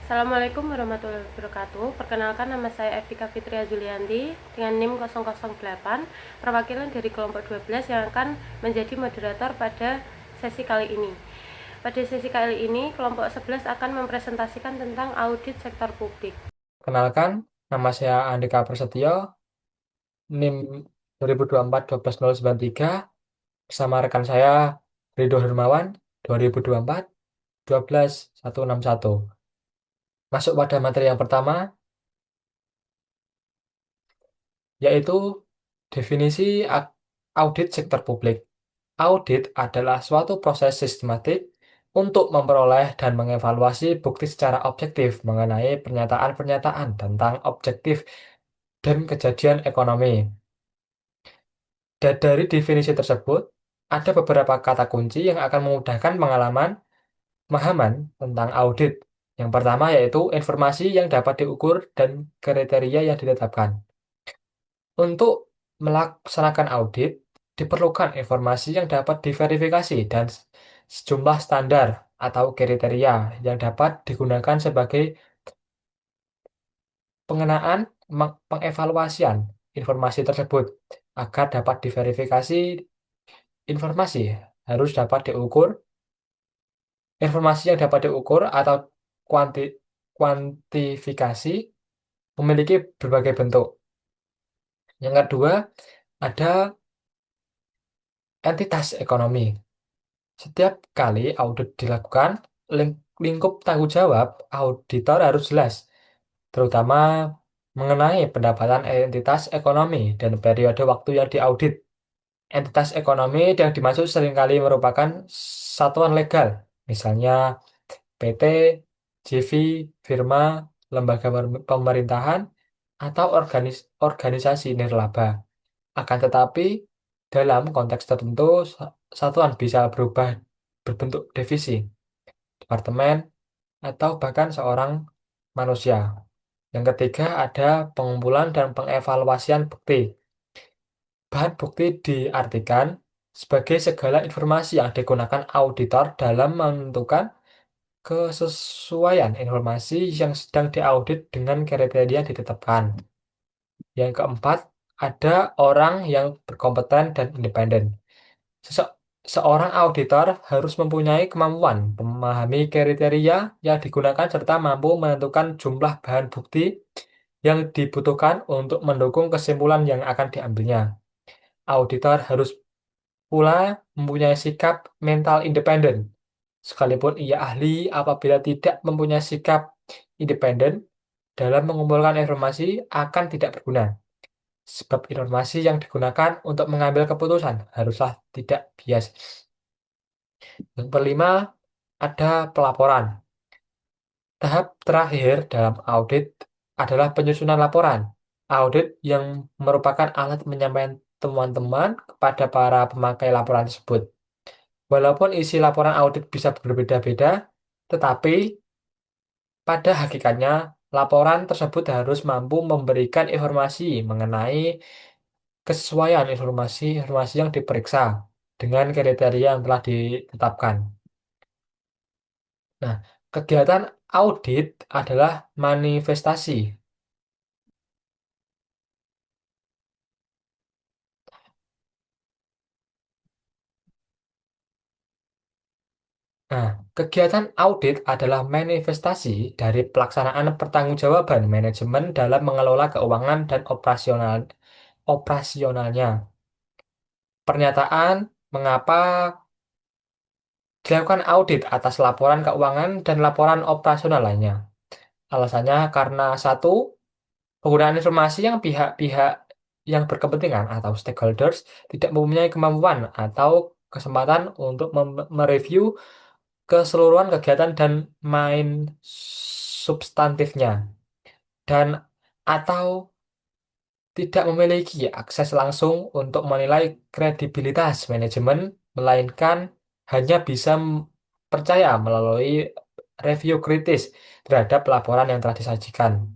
Assalamualaikum warahmatullahi wabarakatuh. Perkenalkan, nama saya Evika Fitria Zulianti dengan NIM 008, perwakilan dari kelompok 12 yang akan menjadi moderator pada sesi kali ini. Pada sesi kali ini, kelompok 11 akan mempresentasikan tentang audit sektor publik. Kenalkan, nama saya Andika Prasetyo, NIM 2024-12093, bersama rekan saya Ridho Hermawan, 2024-12161. Masuk pada materi yang pertama, yaitu definisi audit sektor publik. Audit adalah suatu proses sistematik untuk memperoleh dan mengevaluasi bukti secara objektif mengenai pernyataan-pernyataan tentang objektif dan kejadian ekonomi. Dan dari definisi tersebut, ada beberapa kata kunci yang akan memudahkan pemahaman tentang audit. Yang pertama yaitu informasi yang dapat diukur dan kriteria yang ditetapkan. Untuk melaksanakan audit, diperlukan informasi yang dapat diverifikasi dan sejumlah standar atau kriteria yang dapat digunakan sebagai pengevaluasian informasi tersebut. Agar dapat diverifikasi, informasi harus dapat diukur. Informasi yang dapat diukur atau kuantifikasi memiliki berbagai bentuk. Yang kedua, ada entitas ekonomi. Setiap kali audit dilakukan, lingkup tanggung jawab auditor harus jelas, terutama mengenai pendapatan entitas ekonomi dan periode waktu yang diaudit. Entitas ekonomi yang dimaksud seringkali merupakan satuan legal, misalnya PT, JV, firma, lembaga pemerintahan, atau organisasi nirlaba. Akan tetapi, dalam konteks tertentu, satuan bisa berubah berbentuk divisi, departemen, atau bahkan seorang manusia. Yang ketiga ada pengumpulan dan pengevaluasian bukti. Bahan bukti diartikan sebagai segala informasi yang digunakan auditor dalam menentukan kesesuaian informasi yang sedang diaudit dengan kriteria yang ditetapkan. Yang keempat, ada orang yang berkompeten dan independen. Seorang auditor harus mempunyai kemampuan memahami kriteria yang digunakan serta mampu menentukan jumlah bahan bukti yang dibutuhkan untuk mendukung kesimpulan yang akan diambilnya. Auditor harus pula mempunyai sikap mental independen. Sekalipun ia ahli, apabila tidak mempunyai sikap independen dalam mengumpulkan informasi akan tidak berguna. Sebab informasi yang digunakan untuk mengambil keputusan haruslah tidak bias. Yang kelima, ada pelaporan. Tahap terakhir dalam audit adalah penyusunan laporan. Audit yang merupakan alat menyampaikan temuan-temuan kepada para pemakai laporan tersebut. Walaupun isi laporan audit bisa berbeda-beda, tetapi pada hakikatnya laporan tersebut harus mampu memberikan informasi mengenai kesesuaian informasi yang diperiksa dengan kriteria yang telah ditetapkan. Nah, kegiatan audit adalah manifestasi. Nah, kegiatan audit adalah manifestasi dari pelaksanaan pertanggungjawaban manajemen dalam mengelola keuangan dan operasionalnya. Pernyataan mengapa dilakukan audit atas laporan keuangan dan laporan operasional lainnya. Alasannya karena satu, penggunaan informasi yang pihak-pihak yang berkepentingan atau stakeholders tidak mempunyai kemampuan atau kesempatan untuk mereview keseluruhan kegiatan dan main substantifnya, dan atau tidak memiliki akses langsung untuk menilai kredibilitas manajemen, melainkan hanya bisa percaya melalui review kritis terhadap laporan yang telah disajikan.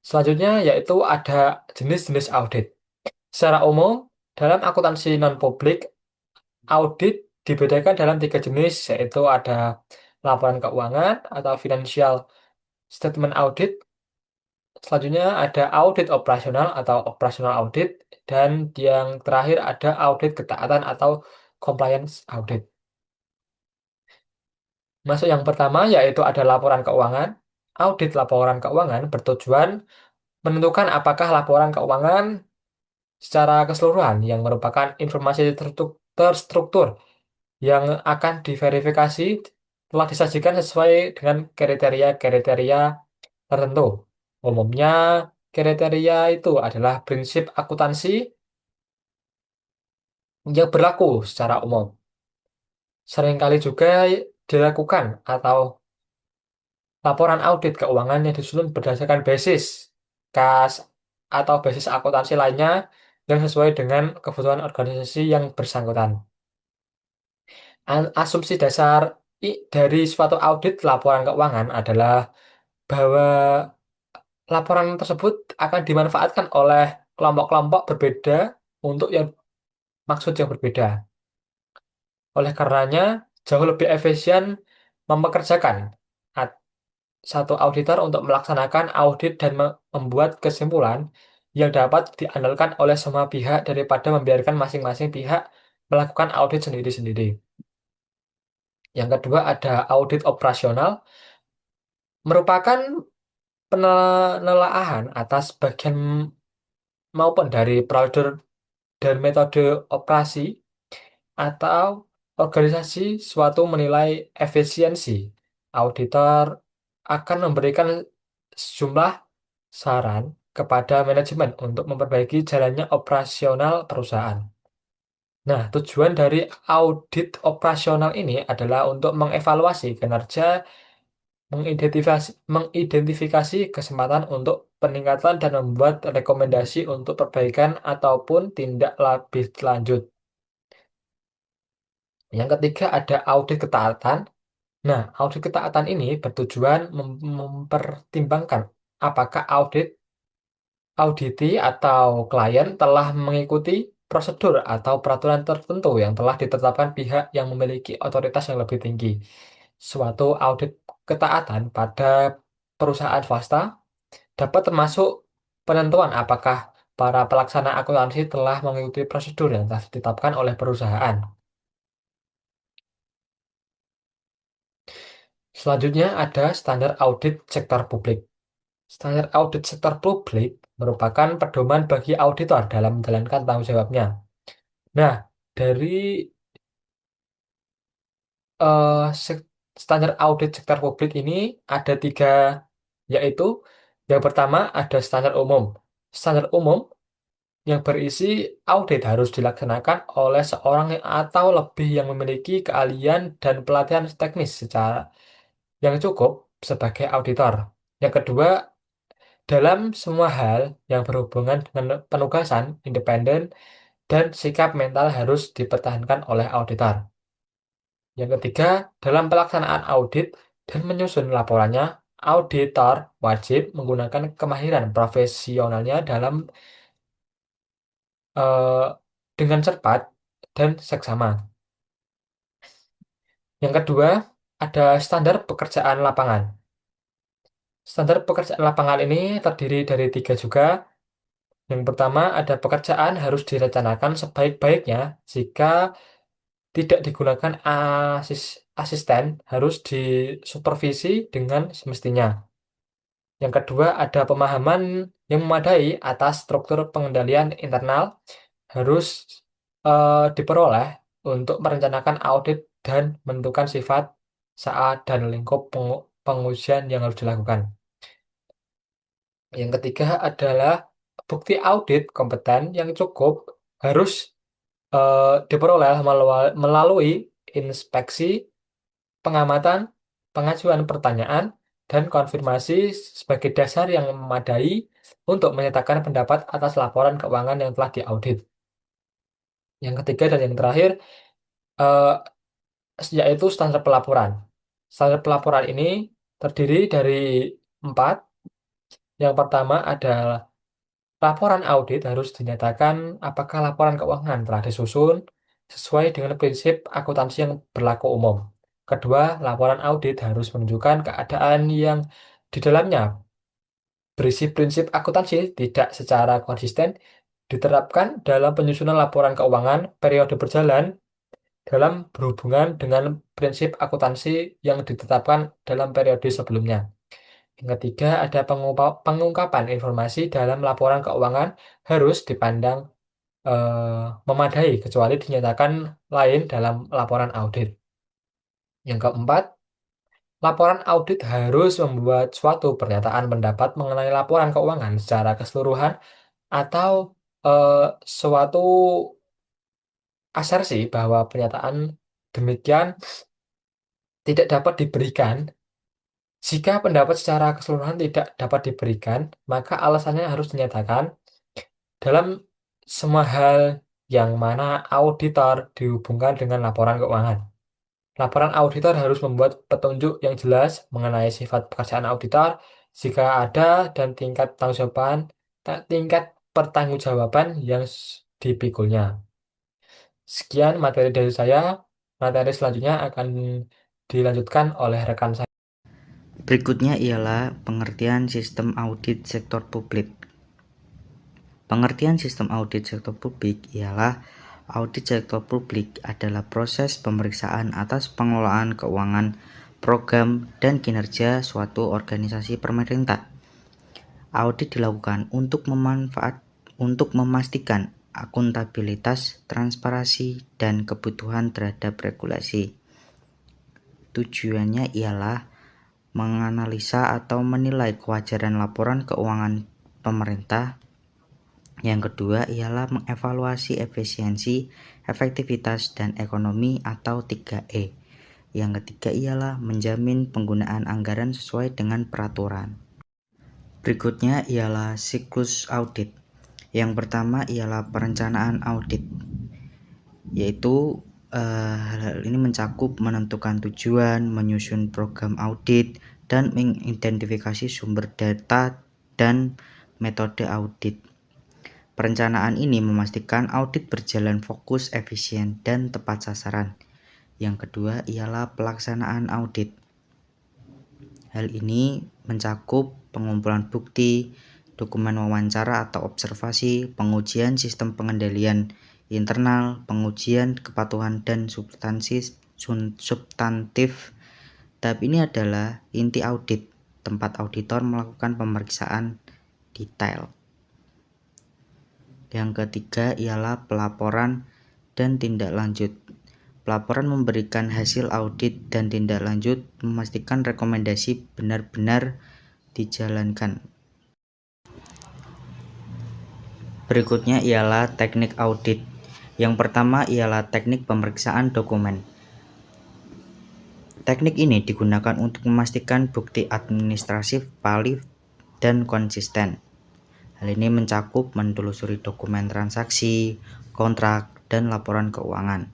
Selanjutnya yaitu ada jenis-jenis audit. Secara umum, dalam akuntansi non-publik, audit dibedakan dalam tiga jenis, yaitu ada laporan keuangan atau financial statement audit. Selanjutnya ada audit operasional atau operational audit, dan yang terakhir ada audit ketaatan atau compliance audit. Masuk yang pertama yaitu ada laporan keuangan. Audit laporan keuangan bertujuan menentukan apakah laporan keuangan secara keseluruhan yang merupakan informasi terstruktur yang akan diverifikasi telah disajikan sesuai dengan kriteria-kriteria tertentu. Umumnya, kriteria itu adalah prinsip akuntansi yang berlaku secara umum. Seringkali juga dilakukan atau laporan audit keuangan yang disusun berdasarkan basis kas atau basis akuntansi lainnya yang sesuai dengan kebutuhan organisasi yang bersangkutan. Asumsi dasar dari suatu audit laporan keuangan adalah bahwa laporan tersebut akan dimanfaatkan oleh kelompok-kelompok berbeda untuk yang maksud yang berbeda. Oleh karenanya, jauh lebih efisien mempekerjakan at- satu auditor untuk melaksanakan audit dan membuat kesimpulan yang dapat diandalkan oleh semua pihak daripada membiarkan masing-masing pihak melakukan audit sendiri-sendiri. Yang kedua ada audit operasional, merupakan penelaahan atas bagian maupun dari prosedur dan metode operasi atau organisasi suatu menilai efisiensi. Auditor akan memberikan sejumlah saran kepada manajemen untuk memperbaiki jalannya operasional perusahaan. Nah, tujuan dari audit operasional ini adalah untuk mengevaluasi kinerja, mengidentifikasi kesempatan untuk peningkatan dan membuat rekomendasi untuk perbaikan ataupun tindak lebih lanjut. Yang ketiga ada audit ketaatan. Nah, audit ketaatan ini bertujuan mempertimbangkan apakah auditi atau klien telah mengikuti prosedur atau peraturan tertentu yang telah ditetapkan pihak yang memiliki otoritas yang lebih tinggi. Suatu audit ketaatan pada perusahaan swasta dapat termasuk penentuan apakah para pelaksana akuntansi telah mengikuti prosedur yang telah ditetapkan oleh perusahaan. Selanjutnya ada standar audit sektor publik. Standar audit sektor publik merupakan pedoman bagi auditor dalam menjalankan tanggung jawabnya. Nah, dari eh, sek- standar audit sektor publik ini ada tiga, yaitu yang pertama ada standar umum. Standar umum yang berisi audit harus dilaksanakan oleh seorang atau lebih yang memiliki keahlian dan pelatihan teknis secara yang cukup sebagai auditor. Yang kedua, dalam semua hal yang berhubungan dengan penugasan, independen, dan sikap mental harus dipertahankan oleh auditor. Yang ketiga, dalam pelaksanaan audit dan menyusun laporannya, auditor wajib menggunakan kemahiran profesionalnya dalam eh, dengan cepat dan seksama. Yang kedua, ada standar pekerjaan lapangan. Standar pekerjaan lapangan ini terdiri dari tiga juga. Yang pertama, ada pekerjaan harus direncanakan sebaik-baiknya jika tidak digunakan asisten, harus disupervisi dengan semestinya. Yang kedua, ada pemahaman yang memadai atas struktur pengendalian internal harus diperoleh untuk merencanakan audit dan menentukan sifat, saat, dan lingkup pengujian yang harus dilakukan. Yang ketiga adalah bukti audit kompeten yang cukup harus diperoleh melalui inspeksi, pengamatan, pengajuan pertanyaan, dan konfirmasi sebagai dasar yang memadai untuk menyatakan pendapat atas laporan keuangan yang telah diaudit. Yang ketiga dan yang terakhir eh, yaitu standar pelaporan. Standar pelaporan ini terdiri dari empat. Yang pertama adalah laporan audit harus dinyatakan apakah laporan keuangan telah disusun sesuai dengan prinsip akuntansi yang berlaku umum. Kedua, laporan audit harus menunjukkan keadaan yang di dalamnya berisi prinsip akuntansi tidak secara konsisten diterapkan dalam penyusunan laporan keuangan periode berjalan dalam berhubungan dengan prinsip akuntansi yang ditetapkan dalam periode sebelumnya. Yang ketiga, ada pengungkapan informasi dalam laporan keuangan harus dipandang memadai kecuali dinyatakan lain dalam laporan audit. Yang keempat, laporan audit harus membuat suatu pernyataan pendapat mengenai laporan keuangan secara keseluruhan atau eh, suatu asersi bahwa pernyataan demikian tidak dapat diberikan. Jika pendapat secara keseluruhan tidak dapat diberikan, maka alasannya harus dinyatakan dalam semua hal yang mana auditor dihubungkan dengan laporan keuangan. Laporan auditor harus membuat petunjuk yang jelas mengenai sifat pekerjaan auditor, jika ada, dan tingkat pertanggungjawaban yang dipikulnya. Sekian materi dari saya. Materi selanjutnya akan dilanjutkan oleh rekan saya. Berikutnya ialah pengertian sistem audit sektor publik. Pengertian sistem audit sektor publik ialah audit sektor publik adalah proses pemeriksaan atas pengelolaan keuangan, program, dan kinerja suatu organisasi pemerintah. Audit dilakukan untuk memastikan akuntabilitas, transparansi, dan kebutuhan terhadap regulasi. Tujuannya ialah menganalisa atau menilai kewajaran laporan keuangan pemerintah. Yang kedua ialah mengevaluasi efisiensi, efektivitas, dan ekonomi atau 3E. Yang ketiga ialah menjamin penggunaan anggaran sesuai dengan peraturan. Berikutnya ialah siklus audit. Yang pertama ialah perencanaan audit, yaitu hal ini mencakup menentukan tujuan, menyusun program audit, dan mengidentifikasi sumber data dan metode audit. Perencanaan ini memastikan audit berjalan fokus, efisien, dan tepat sasaran. Yang kedua ialah pelaksanaan audit. Hal ini mencakup pengumpulan bukti, dokumen wawancara atau observasi, pengujian sistem pengendalian internal, pengujian kepatuhan dan substantif. Tahap ini adalah inti audit, tempat auditor melakukan pemeriksaan detail. Yang ketiga ialah pelaporan dan tindak lanjut. Pelaporan memberikan hasil audit dan tindak lanjut memastikan rekomendasi benar-benar dijalankan. Berikutnya ialah teknik audit. Yang pertama ialah teknik pemeriksaan dokumen. Teknik ini digunakan untuk memastikan bukti administratif valid dan konsisten. Hal ini mencakup menelusuri dokumen transaksi, kontrak, dan laporan keuangan,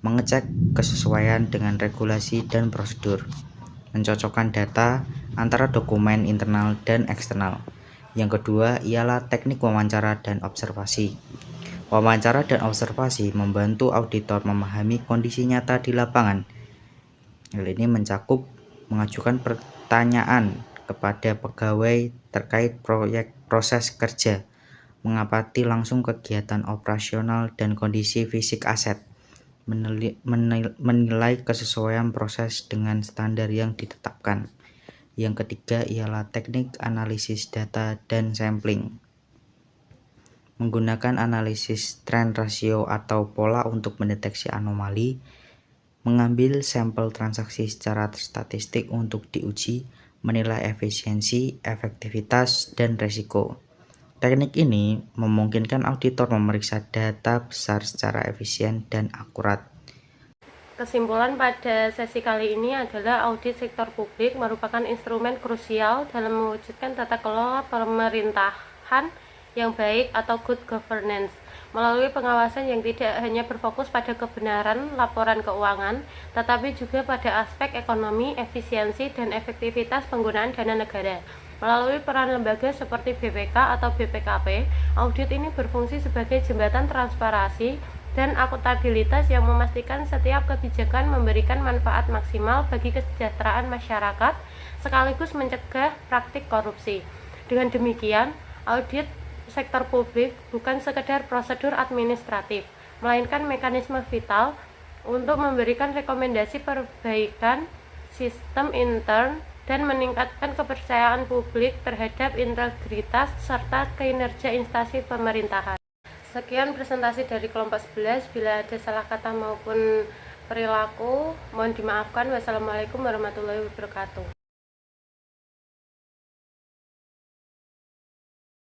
mengecek kesesuaian dengan regulasi dan prosedur, mencocokkan data antara dokumen internal dan eksternal. Yang kedua ialah teknik wawancara dan observasi. Wawancara dan observasi membantu auditor memahami kondisi nyata di lapangan. Hal ini mencakup mengajukan pertanyaan kepada pegawai terkait proses kerja, mengamati langsung kegiatan operasional dan kondisi fisik aset, menilai kesesuaian proses dengan standar yang ditetapkan. Yang ketiga ialah teknik analisis data dan sampling. Menggunakan analisis trend ratio atau pola untuk mendeteksi anomali, mengambil sampel transaksi secara statistik untuk diuji, menilai efisiensi, efektivitas, dan risiko. Teknik ini memungkinkan auditor memeriksa data besar secara efisien dan akurat. Kesimpulan pada sesi kali ini adalah audit sektor publik merupakan instrumen krusial dalam mewujudkan tata kelola pemerintahan yang baik atau good governance melalui pengawasan yang tidak hanya berfokus pada kebenaran laporan keuangan, tetapi juga pada aspek ekonomi, efisiensi, dan efektivitas penggunaan dana negara. Melalui peran lembaga seperti BPK atau BPKP, audit ini berfungsi sebagai jembatan transparansi dan akuntabilitas yang memastikan setiap kebijakan memberikan manfaat maksimal bagi kesejahteraan masyarakat sekaligus mencegah praktik korupsi. Dengan demikian, audit sektor publik bukan sekedar prosedur administratif, melainkan mekanisme vital untuk memberikan rekomendasi perbaikan sistem intern dan meningkatkan kepercayaan publik terhadap integritas serta kinerja instansi pemerintahan. Sekian presentasi dari kelompok 11. Bila ada salah kata maupun perilaku, mohon dimaafkan. Wassalamualaikum warahmatullahi wabarakatuh.